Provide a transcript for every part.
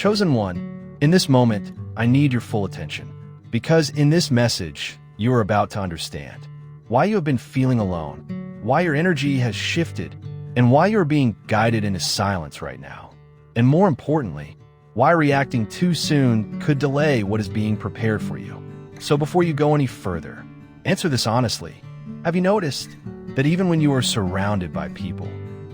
Chosen one, in this moment, I need your full attention, because in this message, you are about to understand why you have been feeling alone, why your energy has shifted, and why you are being guided into silence right now. And more importantly, why reacting too soon could delay what is being prepared for you. So before you go any further, answer this honestly. Have you noticed that even when you are surrounded by people,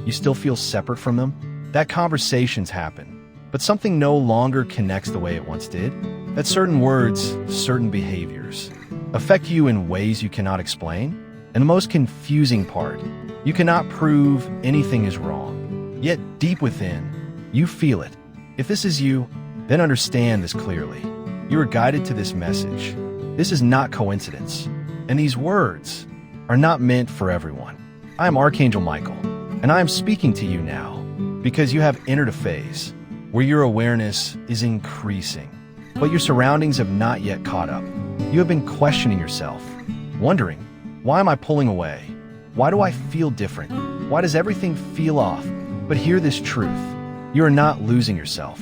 you still feel separate from them? That conversations happen, but something no longer connects the way it once did? That certain words, certain behaviors, affect you in ways you cannot explain? And the most confusing part, you cannot prove anything is wrong. Yet deep within, you feel it. If this is you, then understand this clearly. You are guided to this message. This is not coincidence. And these words are not meant for everyone. I am Archangel Michael, and I am speaking to you now because you have entered a phase where your awareness is increasing, but your surroundings have not yet caught up. You have been questioning yourself, wondering, why am I pulling away? Why do I feel different? Why does everything feel off? But hear this truth. You are not losing yourself.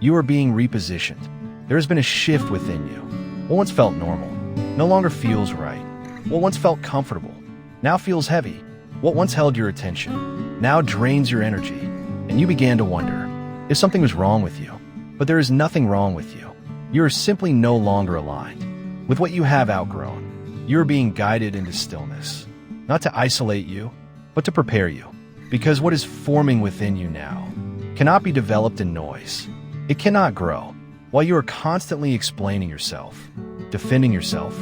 You are being repositioned. There has been a shift within you. What once felt normal no longer feels right. What once felt comfortable now feels heavy. What once held your attention now drains your energy. And you began to wonder if something was wrong with you. But there is nothing wrong with you. You are simply no longer aligned with what you have outgrown. You are being guided into stillness, not to isolate you, but to prepare you. Because what is forming within you now cannot be developed in noise. It cannot grow while you are constantly explaining yourself, defending yourself,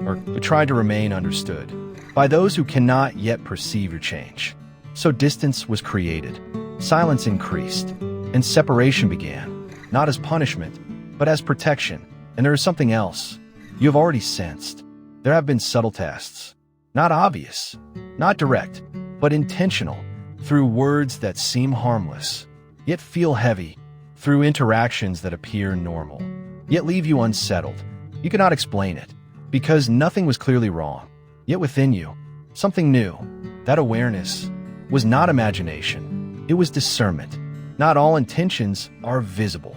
or trying to remain understood by those who cannot yet perceive your change. So distance was created, silence increased, and separation began, not as punishment, but as protection. And there is something else you have already sensed. There have been subtle tests, not obvious, not direct, but intentional, through words that seem harmless, yet feel heavy, through interactions that appear normal, yet leave you unsettled. You cannot explain it, because nothing was clearly wrong. Yet within you, something new. That awareness was not imagination, it was discernment. Not all intentions are visible.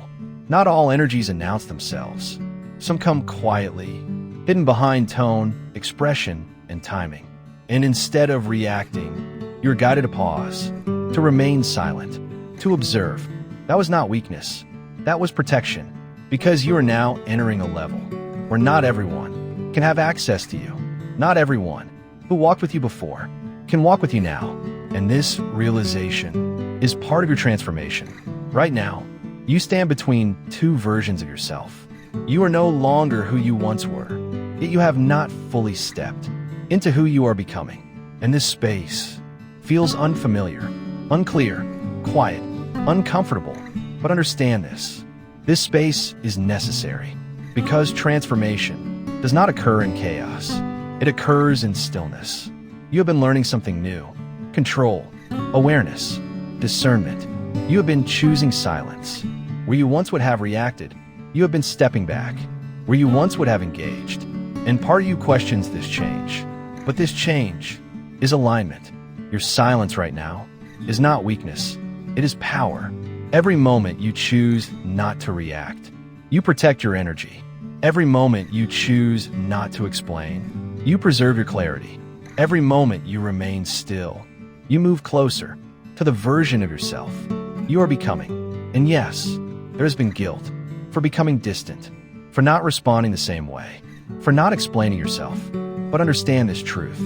Not all energies announce themselves. Some come quietly, hidden behind tone, expression, and timing. And instead of reacting, you're guided to pause, to remain silent, to observe. That was not weakness. That was protection. Because you are now entering a level where not everyone can have access to you. Not everyone who walked with you before can walk with you now. And this realization is part of your transformation. Right now, you stand between two versions of yourself. You are no longer who you once were, yet you have not fully stepped into who you are becoming. And this space feels unfamiliar, unclear, quiet, uncomfortable. But understand this. This space is necessary because transformation does not occur in chaos. It occurs in stillness. You have been learning something new. Control, awareness, discernment. You have been choosing silence. Where you once would have reacted, you have been stepping back. Where you once would have engaged. And part of you questions this change. But this change is alignment. Your silence right now is not weakness. It is power. Every moment you choose not to react, you protect your energy. Every moment you choose not to explain, you preserve your clarity. Every moment you remain still, you move closer to the version of yourself you are becoming. And yes, there has been guilt for becoming distant, for not responding the same way, for not explaining yourself. But understand this truth.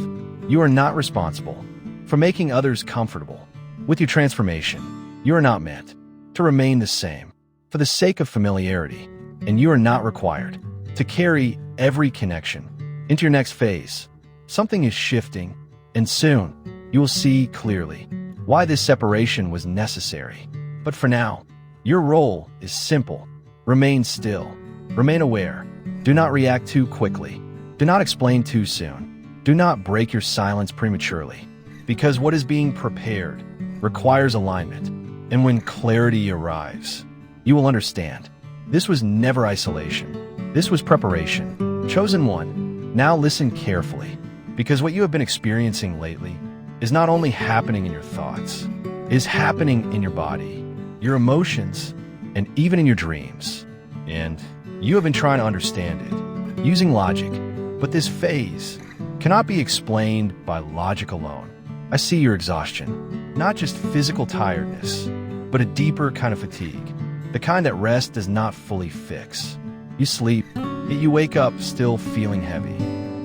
You are not responsible for making others comfortable with your transformation. You are not meant to remain the same for the sake of familiarity, and you are not required to carry every connection into your next phase. Something is shifting, and soon you will see clearly why this separation was necessary. But for now, your role is simple. Remain still. Remain aware. Do not react too quickly. Do not explain too soon. Do not break your silence prematurely, because what is being prepared requires alignment. And when clarity arrives, you will understand. This was never isolation. This was preparation. Chosen one, now listen carefully, because what you have been experiencing lately is not only happening in your thoughts, it is happening in your body, your emotions, and even in your dreams. And you have been trying to understand it, using logic, but this phase cannot be explained by logic alone. I see your exhaustion, not just physical tiredness, but a deeper kind of fatigue, the kind that rest does not fully fix. You sleep, yet you wake up still feeling heavy.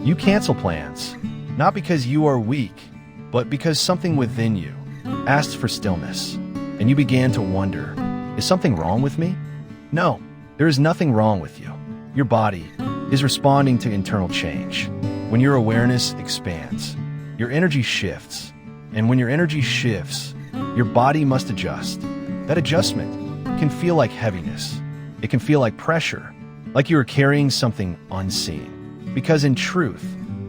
You cancel plans, not because you are weak, but because something within you asks for stillness, and you began to wonder, is something wrong with me? No, there is nothing wrong with you. Your body is responding to internal change. When your awareness expands, your energy shifts, and when your energy shifts, your body must adjust. That adjustment can feel like heaviness. It can feel like pressure, like you are carrying something unseen. Because in truth,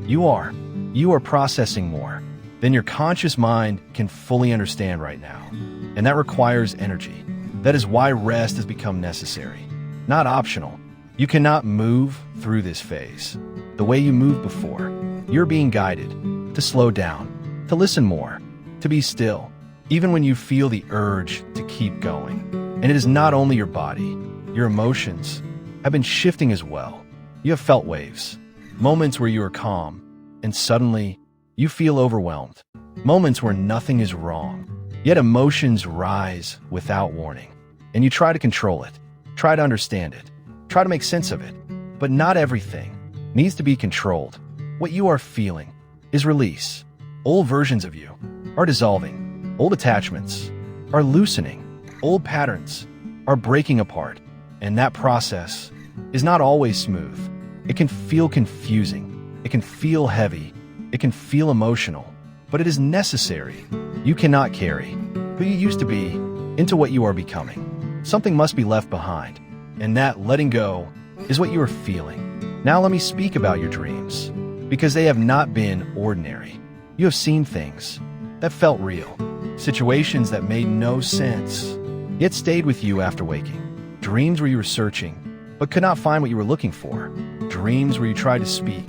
you are processing more than your conscious mind can fully understand right now. And that requires energy. That is why rest has become necessary, not optional. You cannot move through this phase the way you moved before. You're being guided to slow down, to listen more, to be still, even when you feel the urge to keep going. And it is not only your body, your emotions have been shifting as well. You have felt waves, moments where you are calm, and suddenly you feel overwhelmed. Moments where nothing is wrong, yet emotions rise without warning. And you try to control it, try to understand it, try to make sense of it. But not everything needs to be controlled. What you are feeling is release. Old versions of you are dissolving. Old attachments are loosening. Old patterns are breaking apart. And that process is not always smooth. It can feel confusing. It can feel heavy. It can feel emotional. But it is necessary. You cannot carry who you used to be into what you are becoming. Something must be left behind. And that letting go is what you are feeling. Now let me speak about your dreams, because they have not been ordinary. You have seen things that felt real, situations that made no sense, yet stayed with you after waking. Dreams where you were searching, but could not find what you were looking for. Dreams where you tried to speak,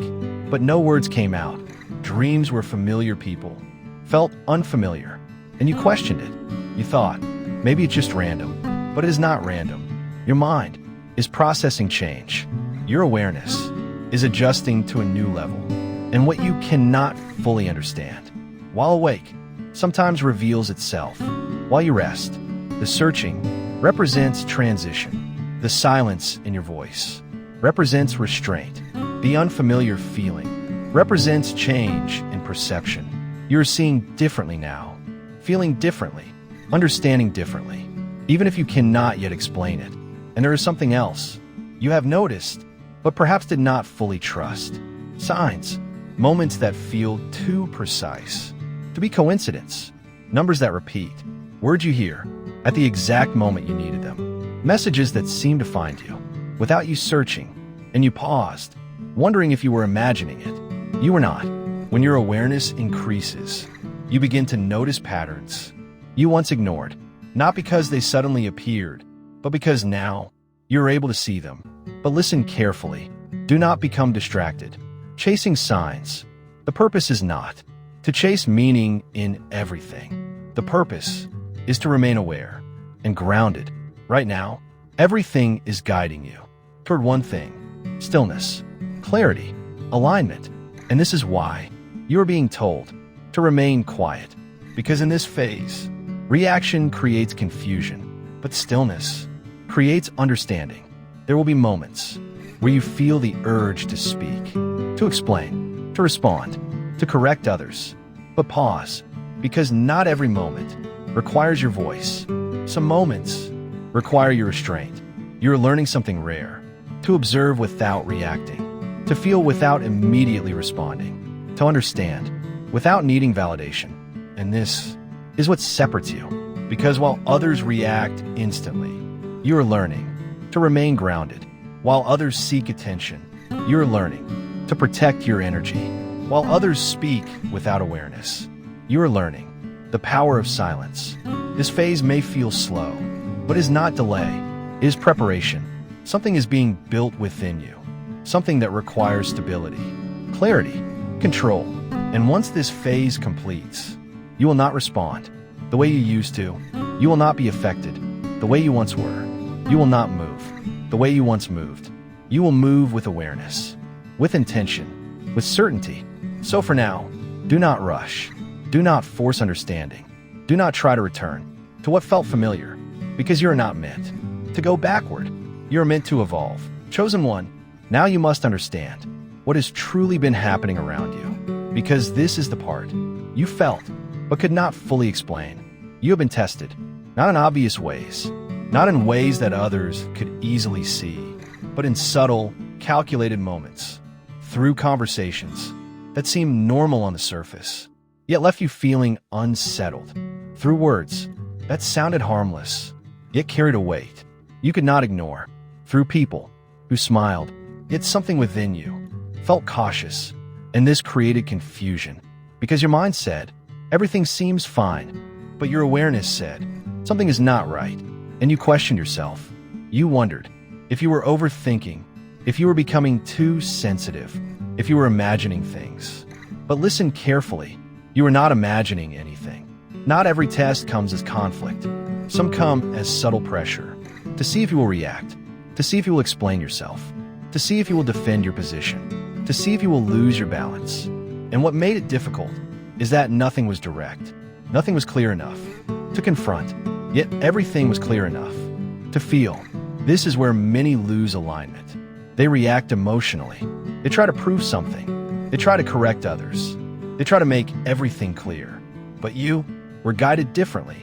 but no words came out. Dreams where familiar people felt unfamiliar, and you questioned it. You thought, maybe it's just random, but it is not random. Your mind is processing change. Your awareness is adjusting to a new level. And what you cannot fully understand, while awake, sometimes reveals itself. While you rest, the searching represents transition. The silence in your voice represents restraint. The unfamiliar feeling represents change in perception. You're seeing differently now, feeling differently, understanding differently, even if you cannot yet explain it. And there is something else you have noticed, but perhaps did not fully trust. Signs, moments that feel too precise to be coincidence, numbers that repeat, words you hear at the exact moment you needed them, messages that seem to find you without you searching, and you paused, wondering if you were imagining it. You were not. When your awareness increases, you begin to notice patterns you once ignored, not because they suddenly appeared, but because now you're able to see them. But listen carefully. Do not become distracted. Chasing signs. The purpose is not to chase meaning in everything. The purpose is to remain aware and grounded. Right now, everything is guiding you toward one thing: stillness, clarity, alignment. And this is why you are being told to remain quiet. Because in this phase, reaction creates confusion, but stillness creates understanding. There will be moments where you feel the urge to speak, to explain, to respond, to correct others. But pause, because not every moment requires your voice. Some moments require your restraint. You're learning something rare: to observe without reacting, to feel without immediately responding, to understand without needing validation. And this is what separates you, because while others react instantly, you are learning to remain grounded. While others seek attention, you're learning to protect your energy. While others speak without awareness, you're learning the power of silence. This phase may feel slow, but is not delay. It is preparation. Something is being built within you, something that requires stability, clarity, control. And once this phase completes, you will not respond the way you used to. You will not be affected the way you once were. You will not move the way you once moved. You will move with awareness, with intention, with certainty. So for now, do not rush. Do not force understanding. Do not try to return to what felt familiar, because you are not meant to go backward. You are meant to evolve. Chosen one, now you must understand what has truly been happening around you, because this is the part you felt but could not fully explain. You have been tested, not in obvious ways, not in ways that others could easily see, but in subtle, calculated moments, through conversations that seemed normal on the surface, yet left you feeling unsettled, through words that sounded harmless, yet carried a weight you could not ignore, through people who smiled, yet something within you felt cautious, and this created confusion, because your mind said, everything seems fine, but your awareness said, something is not right, and you questioned yourself. You wondered if you were overthinking, if you were becoming too sensitive, if you were imagining things. But listen carefully, you are not imagining anything. Not every test comes as conflict. Some come as subtle pressure, to see if you will react, to see if you will explain yourself, to see if you will defend your position, to see if you will lose your balance. And what made it difficult is that nothing was direct. Nothing was clear enough to confront, yet everything was clear enough to feel. This is where many lose alignment. They react emotionally. They try to prove something. They try to correct others. They try to make everything clear. But you were guided differently.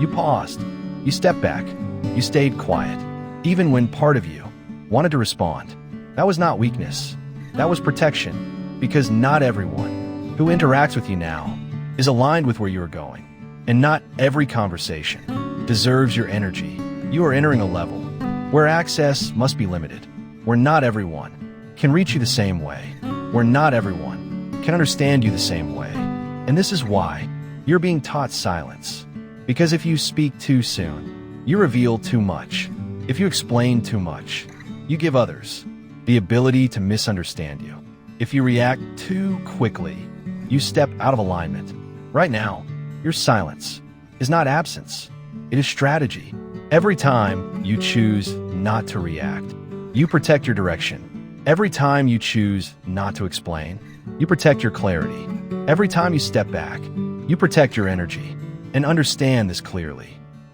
You paused. You stepped back. You stayed quiet, even when part of you wanted to respond. That was not weakness. That was protection, because not everyone who interacts with you now is aligned with where you are going. And not every conversation deserves your energy. You are entering a level where access must be limited, where not everyone can reach you the same way, where not everyone can understand you the same way. And this is why you're being taught silence. Because if you speak too soon, you reveal too much. If you explain too much, you give others the ability to misunderstand you. If you react too quickly, you step out of alignment. Right now, your silence is not absence. It is strategy. Every time you choose not to react, you protect your direction. Every time you choose not to explain, you protect your clarity. Every time you step back, you protect your energy. And understand this clearly.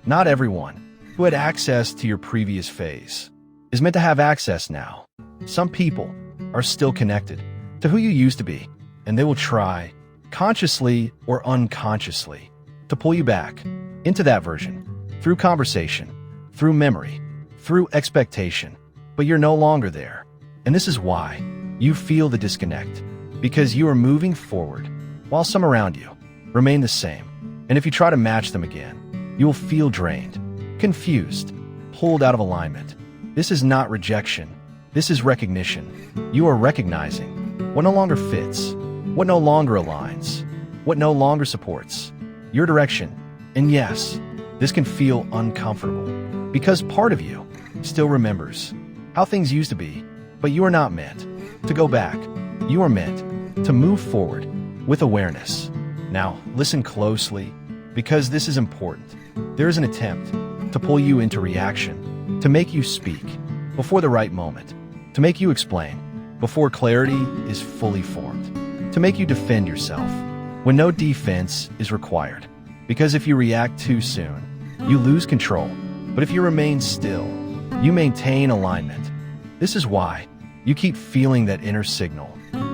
Not everyone who had access to your previous phase is meant to have access now. Some people are still connected to who you used to be, and they will try, consciously or unconsciously, to pull you back into that version, through conversation, through memory, through expectation. But you're no longer there. And this is why you feel the disconnect, because you are moving forward while some around you remain the same. And if you try to match them again, you will feel drained, confused, pulled out of alignment. This is not rejection. This is recognition. You are recognizing what no longer fits, what no longer aligns, what no longer supports your direction. And yes, this can feel uncomfortable, because part of you still remembers how things used to be, but you are not meant to go back. You are meant to move forward with awareness. Now, listen closely, because this is important. There is an attempt to pull you into reaction, to make you speak before the right moment, to make you explain before clarity is fully formed, to make you defend yourself when no defense is required. Because if you react too soon, you lose control. But if you remain still, you maintain alignment. This is why you keep feeling that inner signal.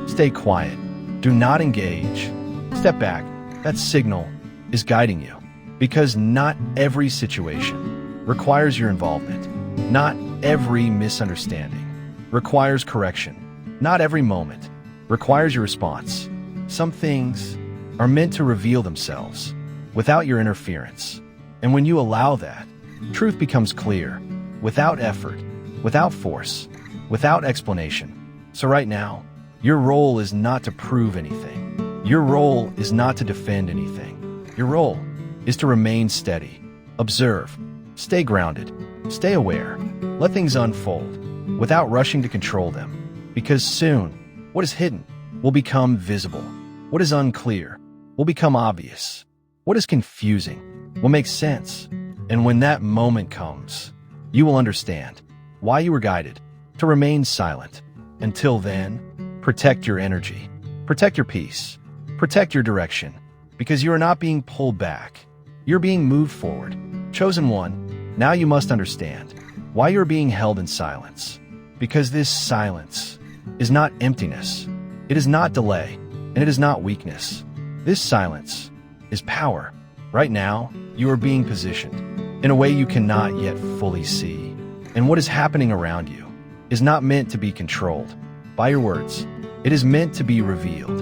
Stay quiet. Do not engage. Step back. That signal is guiding you. Because not every situation requires your involvement. Not every misunderstanding requires correction. Not every moment requires your response. Some things are meant to reveal themselves without your interference. And when you allow that, truth becomes clear, without effort, without force, without explanation. So right now, your role is not to prove anything. Your role is not to defend anything. Your role is to remain steady, observe, stay grounded, stay aware, let things unfold without rushing to control them. Because soon, what is hidden will become visible. What is unclear will become obvious. What is confusing will make sense. And when that moment comes, you will understand why you were guided to remain silent. Until then, protect your energy, protect your peace, protect your direction, because you are not being pulled back. You're being moved forward. Chosen one, now you must understand why you're being held in silence. Because this silence is not emptiness, it is not delay, and it is not weakness. This silence is power. Right now, you are being positioned in a way you cannot yet fully see. And what is happening around you is not meant to be controlled by your words. It is meant to be revealed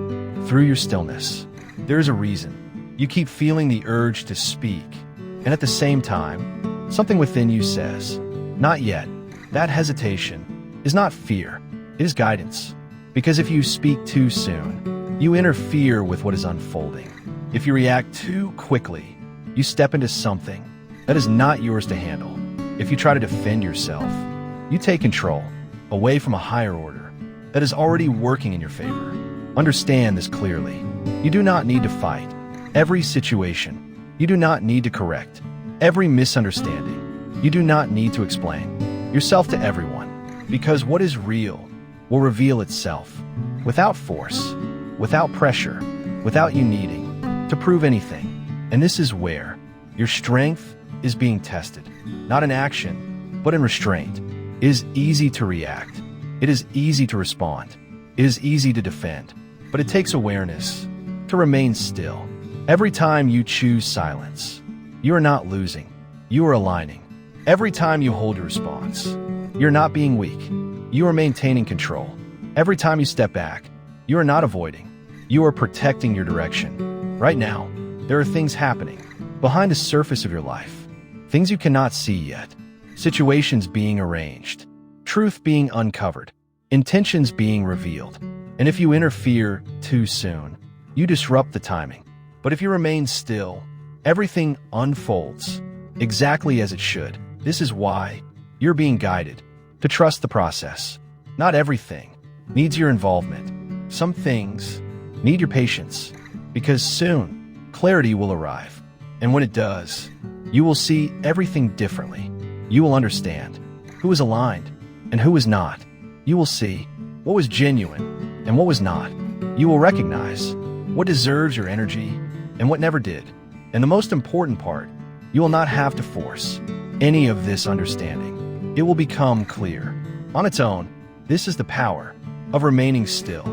through your stillness. There is a reason you keep feeling the urge to speak, and at the same time, something within you says, not yet. That hesitation is not fear, it is guidance. Because if you speak too soon, you interfere with what is unfolding. If you react too quickly, you step into something that is not yours to handle. If you try to defend yourself, you take control away from a higher order that is already working in your favor. Understand this clearly. You do not need to fight every situation. You do not need to correct every misunderstanding. You do not need to explain yourself to everyone, because what is real will reveal itself without force, without pressure, without you needing to prove anything. And this is where your strength is being tested, not in action, but in restraint. It is easy to react. It is easy to respond. It is easy to defend, but it takes awareness to remain still. Every time you choose silence, you are not losing, you are aligning. Every time you hold your response, you're not being weak, you are maintaining control. Every time you step back, you are not avoiding, you are protecting your direction. Right now, there are things happening behind the surface of your life, things you cannot see yet, situations being arranged, truth being uncovered, intentions being revealed. And if you interfere too soon, you disrupt the timing. But if you remain still, everything unfolds exactly as it should. This is why you're being guided to trust the process. Not everything needs your involvement. Some things need your patience, because soon clarity will arrive. And when it does, you will see everything differently. You will understand who is aligned and who is not. You will see what was genuine and what was not. You will recognize what deserves your energy and what never did. And the most important part, you will not have to force any of this understanding. It will become clear on its own. This is the power of remaining still,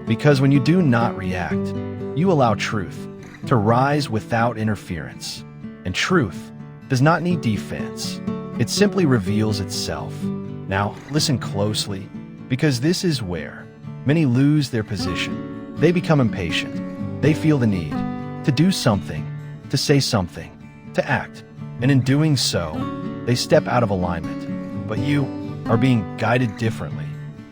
because when you do not react, you allow truth to rise without interference. And truth does not need defense. It simply reveals itself. Now, listen closely, because this is where many lose their position. They become impatient. They feel the need to do something, to say something, to act. And in doing so, they step out of alignment. But you are being guided differently.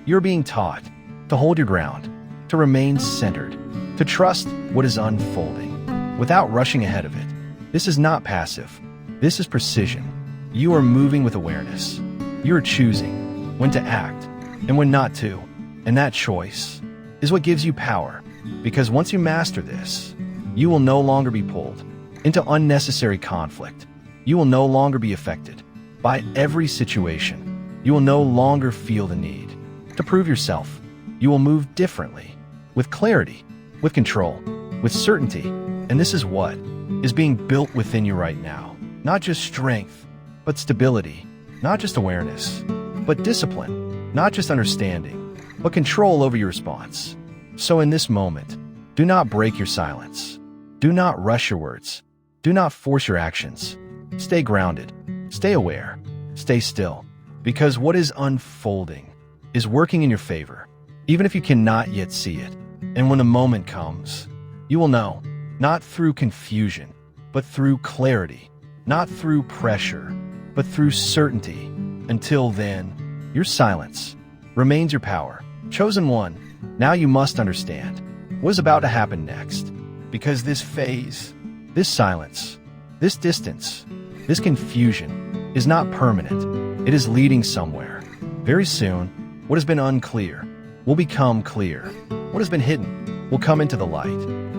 You're being taught to hold your ground, to remain centered, to trust what is unfolding without rushing ahead of it. This is not passive. This is precision. You are moving with awareness. You are choosing when to act and when not to. And that choice is what gives you power. Because once you master this, you will no longer be pulled into unnecessary conflict. You will no longer be affected by every situation. You will no longer feel the need to prove yourself. You will move differently, with clarity, with control, with certainty. And this is what is being built within you right now. Not just strength, but stability. Not just awareness, but discipline. Not just understanding, but control over your response. So in this moment, do not break your silence. Do not rush your words. Do not force your actions. Stay grounded. Stay aware. Stay still. Because what is unfolding is working in your favor, even if you cannot yet see it. And when the moment comes, you will know, not through confusion, but through clarity. Not through pressure, but through certainty. Until then, your silence remains your power. Chosen one, now you must understand what is about to happen next. Because this phase, this silence, this distance, this confusion is not permanent. It is leading somewhere. Very soon, what has been unclear will become clear. What has been hidden will come into the light.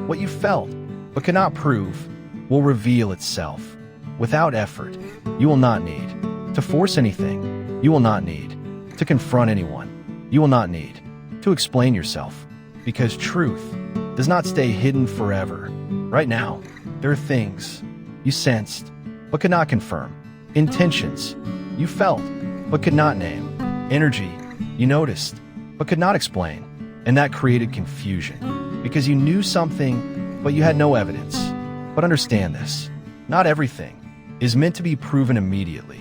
What you felt but cannot prove will reveal itself. Without effort, you will not need to force anything you will not need, to confront anyone you will not need, to explain yourself, because truth does not stay hidden forever. Right now, there are things you sensed but could not confirm, intentions you felt but could not name, energy you noticed but could not explain, and that created confusion because you knew something but you had no evidence. But understand this, not everything is meant to be proven immediately.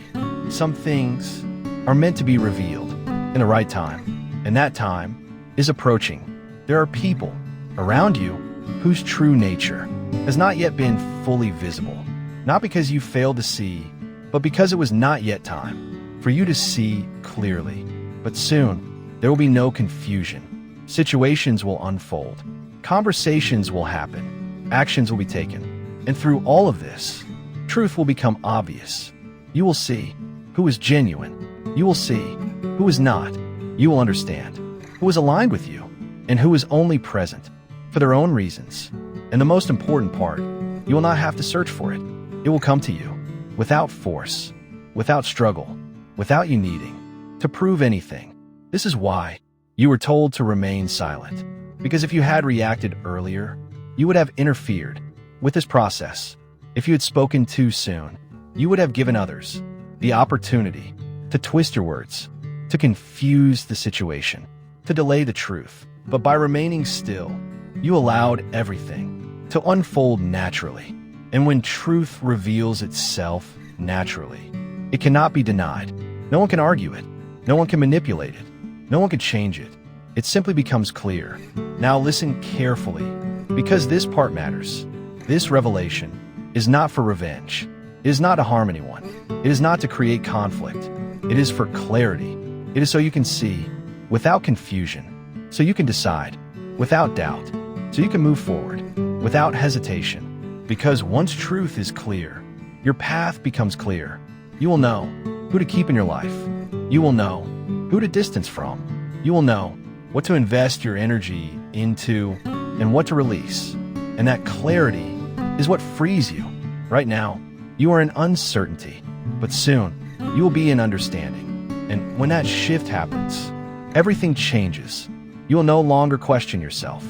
Some things are meant to be revealed in the right time, and that time is approaching. There are people around you whose true nature has not yet been fully visible, not because you failed to see, but because it was not yet time for you to see clearly. But soon, there will be no confusion. Situations will unfold. Conversations will happen. Actions will be taken. And through all of this, truth will become obvious. You will see who is genuine. You will see who is not. You will understand who is aligned with you and who is only present for their own reasons. And the most important part, you will not have to search for it. It will come to you without force, without struggle, without you needing to prove anything. This is why you were told to remain silent, because if you had reacted earlier, you would have interfered with this process. If you had spoken too soon, you would have given others the opportunity to twist your words, to confuse the situation, to delay the truth. But by remaining still, you allowed everything to unfold naturally. And when truth reveals itself naturally, it cannot be denied. No one can argue it. No one can manipulate it. No one can change it. It simply becomes clear. Now listen carefully, because this part matters. This revelation is not for revenge. It is not to harm anyone. It is not to create conflict. It is for clarity. It is so you can see without confusion, so you can decide without doubt, so you can move forward without hesitation. Because once truth is clear, your path becomes clear. You will know who to keep in your life. You will know who to distance from. You will know what to invest your energy into and what to release. And that clarity is what frees you. Right now, you are in uncertainty, but soon you will be in understanding. And when that shift happens, everything changes. You will no longer question yourself.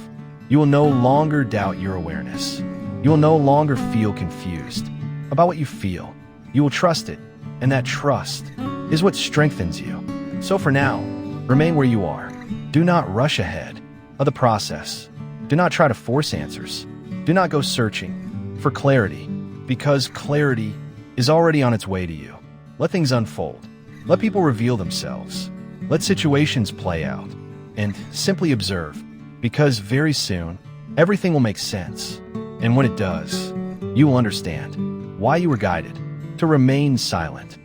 You will no longer doubt your awareness. You will no longer feel confused about what you feel. You will trust it, and that trust is what strengthens you. So for now, remain where you are. Do not rush ahead of the process. Do not try to force answers. Do not go searching for clarity, because clarity is already on its way to you. Let things unfold. Let people reveal themselves. Let situations play out. And simply observe, because very soon, everything will make sense. And when it does, you will understand why you were guided to remain silent.